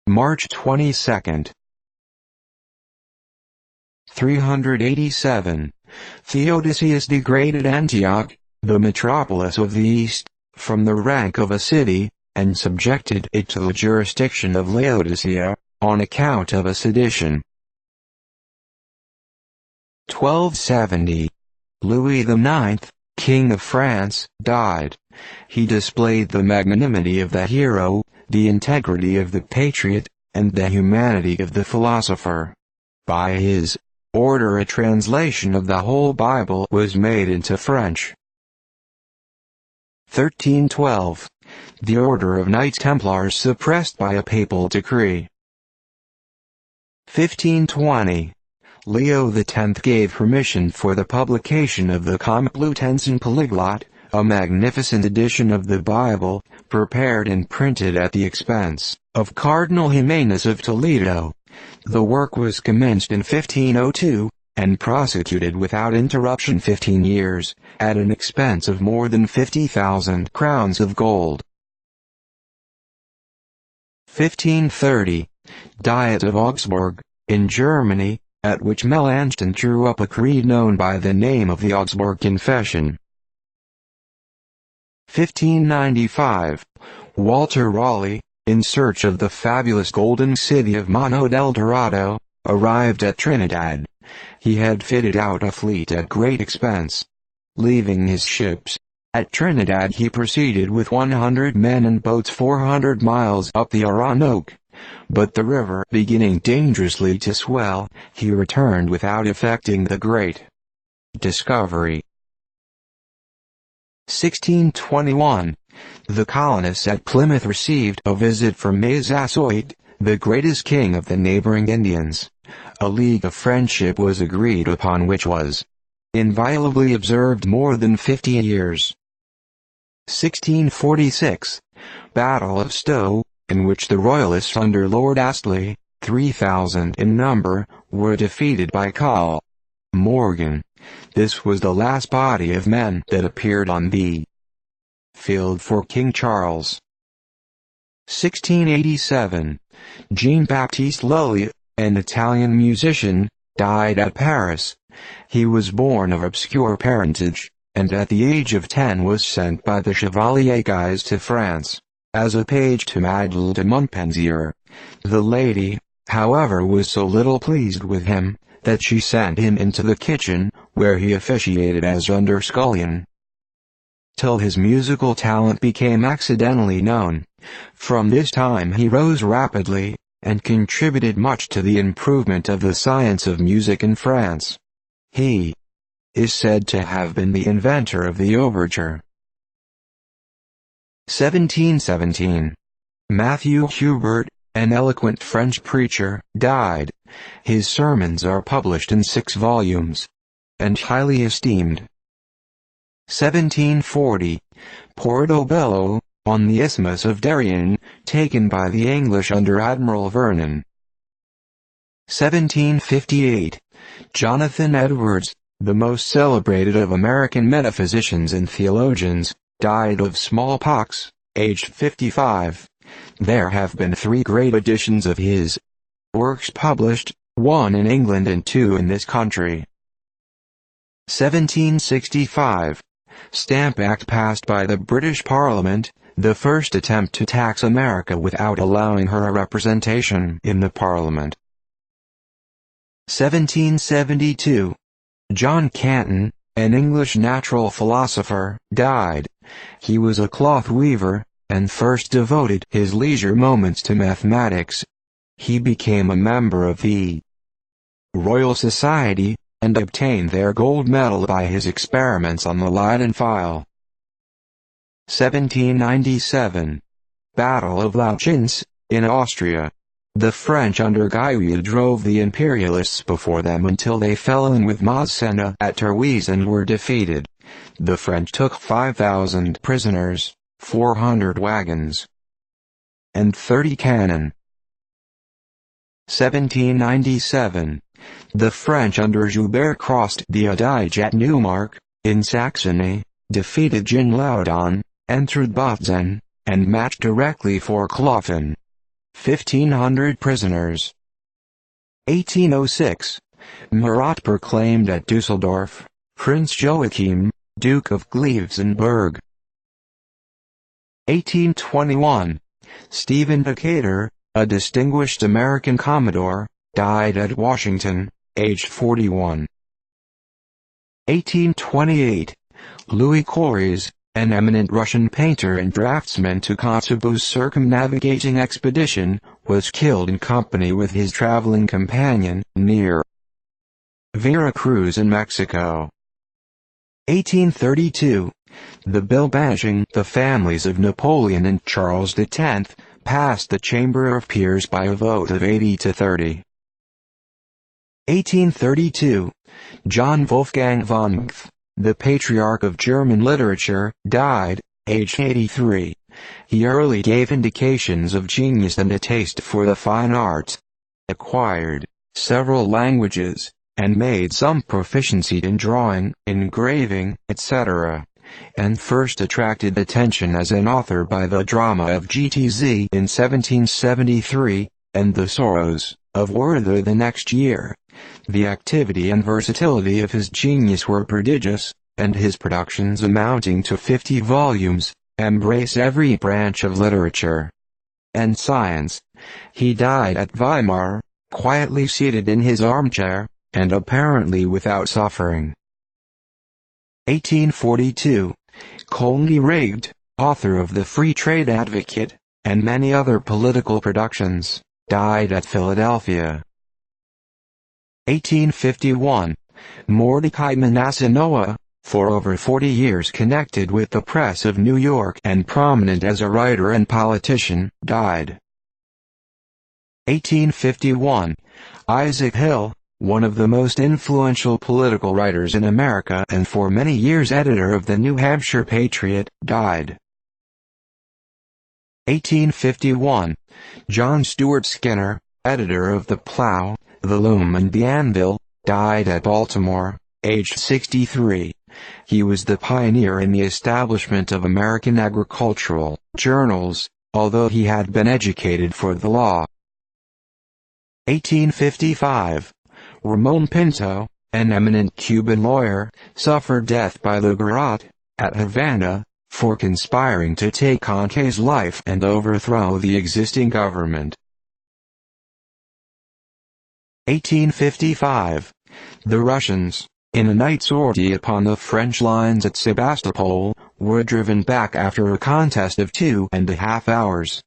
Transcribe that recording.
March 22. 387. Theodosius degraded Antioch, the metropolis of the East, from the rank of a city, and subjected it to the jurisdiction of Laodicea, on account of a sedition. 1270. Louis IX, King of France, died. He displayed the magnanimity of the hero, the integrity of the patriot, and the humanity of the philosopher. By his order a translation of the whole Bible was made into French. 1312. The Order of Knights Templars suppressed by a papal decree. 1520. Leo X gave permission for the publication of the Complutensian Polyglot, a magnificent edition of the Bible, prepared and printed at the expense of Cardinal Jimenez of Toledo. The work was commenced in 1502, and prosecuted without interruption 15 years, at an expense of more than 50,000 crowns of gold. 1530. Diet of Augsburg, in Germany, at which Melanchthon drew up a creed known by the name of the Augsburg Confession. 1595. Walter Raleigh, in search of the fabulous golden city of Monte del Dorado, arrived at Trinidad. He had fitted out a fleet at great expense. Leaving his ships at Trinidad, he proceeded with 100 men and boats 400 miles up the Orinoco. But the river beginning dangerously to swell, he returned without effecting the great discovery. 1621. The colonists at Plymouth received a visit from Massasoit, the greatest king of the neighboring Indians. A league of friendship was agreed upon which was inviolably observed more than 50 years. 1646. Battle of Stowe, in which the Royalists under Lord Astley, 3,000 in number, were defeated by Col. Morgan. This was the last body of men that appeared on the field for King Charles. 1687. Jean-Baptiste Lully, an Italian musician, died at Paris. He was born of obscure parentage, and at the age of 10 was sent by the Chevalier Guise to France, as a page to Madeleine de Montpensier. The lady, however, was so little pleased with him, that she sent him into the kitchen, where he officiated as under-scullion, till his musical talent became accidentally known. From this time he rose rapidly, and contributed much to the improvement of the science of music in France. He is said to have been the inventor of the overture. 1717. Matthew Hubert, an eloquent French preacher, died. His sermons are published in 6 volumes, and highly esteemed. 1740. Portobello, on the Isthmus of Darien, taken by the English under Admiral Vernon. 1758. Jonathan Edwards, the most celebrated of American metaphysicians and theologians, died of smallpox, aged 55. There have been 3 great editions of his works published, 1 in England and 2 in this country. 1765. Stamp Act passed by the British Parliament, the first attempt to tax America without allowing her a representation in the Parliament. 1772. John Canton, an English natural philosopher, died. He was a cloth weaver, and first devoted his leisure moments to mathematics. He became a member of the Royal Society, and obtained their gold medal by his experiments on the Leyden file. 1797. Battle of Lauchins, in Austria. The French under Guyot drove the imperialists before them until they fell in with Massena at Terwies and were defeated. The French took 5,000 prisoners, 400 wagons, and 30 cannon. 1797. The French under Joubert crossed the Adige at Neumark, in Saxony, defeated Ginlaudon, entered Bautzen, and marched directly for Clofen. 1,500 prisoners. 1806. Murat proclaimed at Dusseldorf, Prince Joachim, Duke of Glevenburg. 1821. Stephen Decatur, a distinguished American Commodore, died at Washington, aged 41. 1828. Louis Courez, an eminent Russian painter and draftsman to Kotzebue's circumnavigating expedition, was killed in company with his traveling companion, near Veracruz in Mexico. 1832. The bill banishing the families of Napoleon and Charles X passed the Chamber of Peers by a vote of 80 to 30. 1832. John Wolfgang von Goethe, the patriarch of German literature, died, aged 83. He early gave indications of genius and a taste for the fine arts, acquired several languages, and made some proficiency in drawing, engraving, etc., and first attracted attention as an author by the drama of GTZ in 1773, and The Sorrows of Werther the next year. The activity and versatility of his genius were prodigious, and his productions, amounting to 50 volumes, embrace every branch of literature and science. He died at Weimar, quietly seated in his armchair, and apparently without suffering. 1842. Colney Rigg, author of The Free Trade Advocate, and many other political productions, died at Philadelphia. 1851. Mordecai Manasseh Noah, for over 40 years connected with the press of New York and prominent as a writer and politician, died. 1851. Isaac Hill, one of the most influential political writers in America and for many years editor of the New Hampshire Patriot, died. 1851. John Stuart Skinner, editor of The Plow, The Loom and the Anvil, died at Baltimore, aged 63. He was the pioneer in the establishment of American agricultural journals, although he had been educated for the law. 1855. Ramon Pinto, an eminent Cuban lawyer, suffered death by the garrote, at Havana, for conspiring to take Conquet's life and overthrow the existing government. 1855. The Russians, in a night sortie upon the French lines at Sebastopol, were driven back after a contest of 2.5 hours.